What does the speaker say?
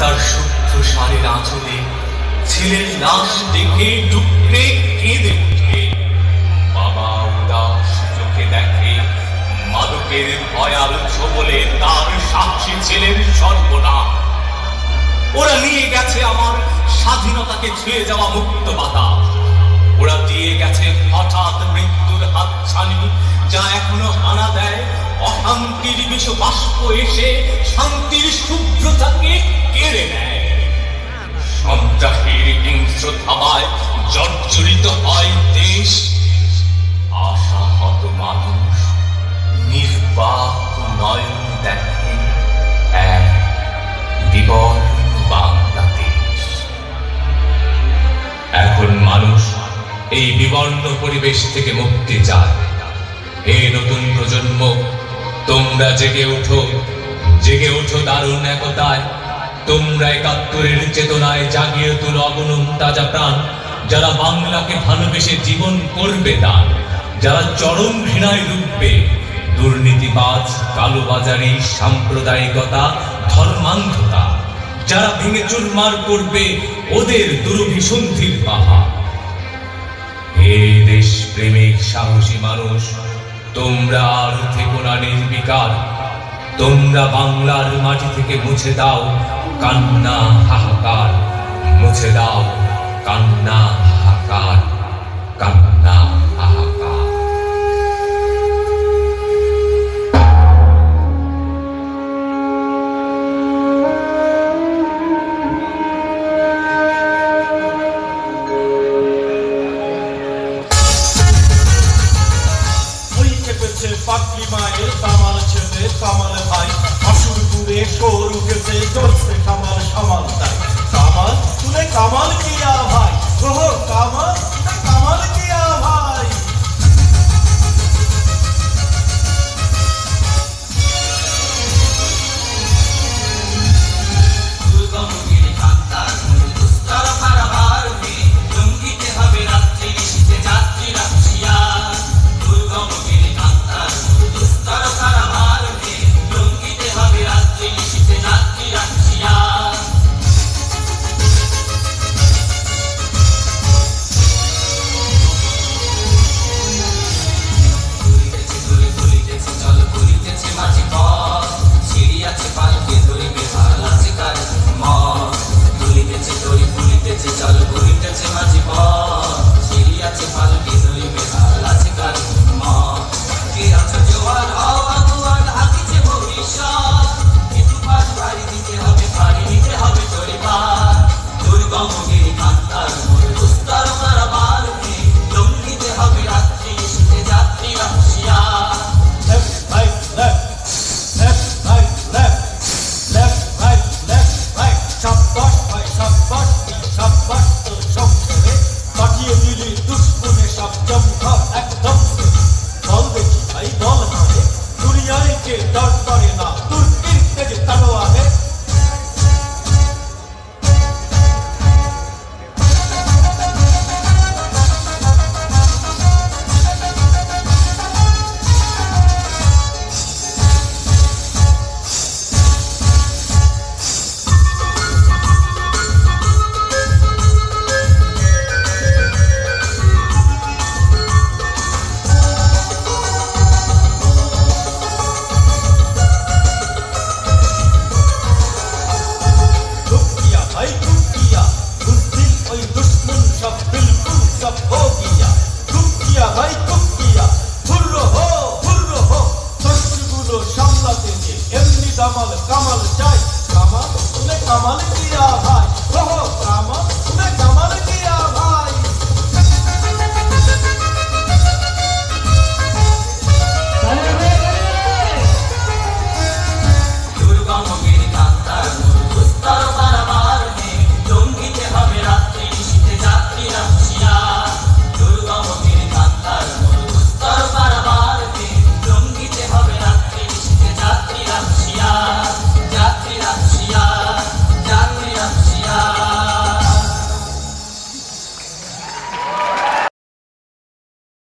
তার সূত্র সারের আঁচলে ছেলের লাশ দেখে টুকরে কেঁদে উঠে। বাবা উদাস চোখে দেখে মাদকের ভয়াল ছোবলে তার সাক্ষী ছেলের সর্বনাশ। ওরা নিয়ে গেছে আমার স্বাধীনতাকে ছুঁয়ে যাওয়া মুক্ত বাতাস। ওরা দিয়ে গেছে হঠাৎ মৃত্যুর হাতছানি, যা এখনো হানা দেয় অশান্তির বিষ বাষ্প এসে শান্তির শুভ্রতাকে কেড়ে নেয়। সন্ত্রাসীর হিংস্র থাবায় জর্জরিত হয় দেশ। আশাহত মানুষ নির্বাক নয়ন দেখে এক বিবর্ণ বাংলাদেশ। এখন মানুষ এই বিবর্ণ পরিবেশ থেকে মুক্তি চায়। হে নতুন প্রজন্ম, তোমরা জেগে ওঠো দারুণ একতায়। তোমরা ৭১-এর চেতনায় জাগিয়ে তুলো অগণন তাজা প্রাণ, যারা বাংলাকে ভালোবেসে জীবন করবে দান, যারা চরম ঘৃণায় ডুববে দুর্নীতিবাজ, কালোবাজারি, সাম্প্রদায়িকতা, ধর্মান্ধতা, যারা ভেঙে চুরমার করবে ওদের দুরভিসন্ধির পাহাড়। হে দেশ প্রেমিক সাহসী মানুষ, তোমরা আর থেকো না নির্বিকার। তোমরা বাংলার মাটি থেকে মুছে দাও কান্না হাহাকার, মুছে দাও কান্না হাহাকার, কান্না হাহাকার। পাগলি মায়ের কামাল ছেলে কামাল ভাই, অসুরপুরে শোর উঠেছে চলছে কামাল সামাল তাই। কামাল তুলে কামাল কিয়া ভাই, ওহো কামাল কামাল কিয়া ভাই। কামাল কামাল চাই, কামাল তুলে কামাল কিয়া ভাই, ওহো কামাল তুলে কামাল কিয়া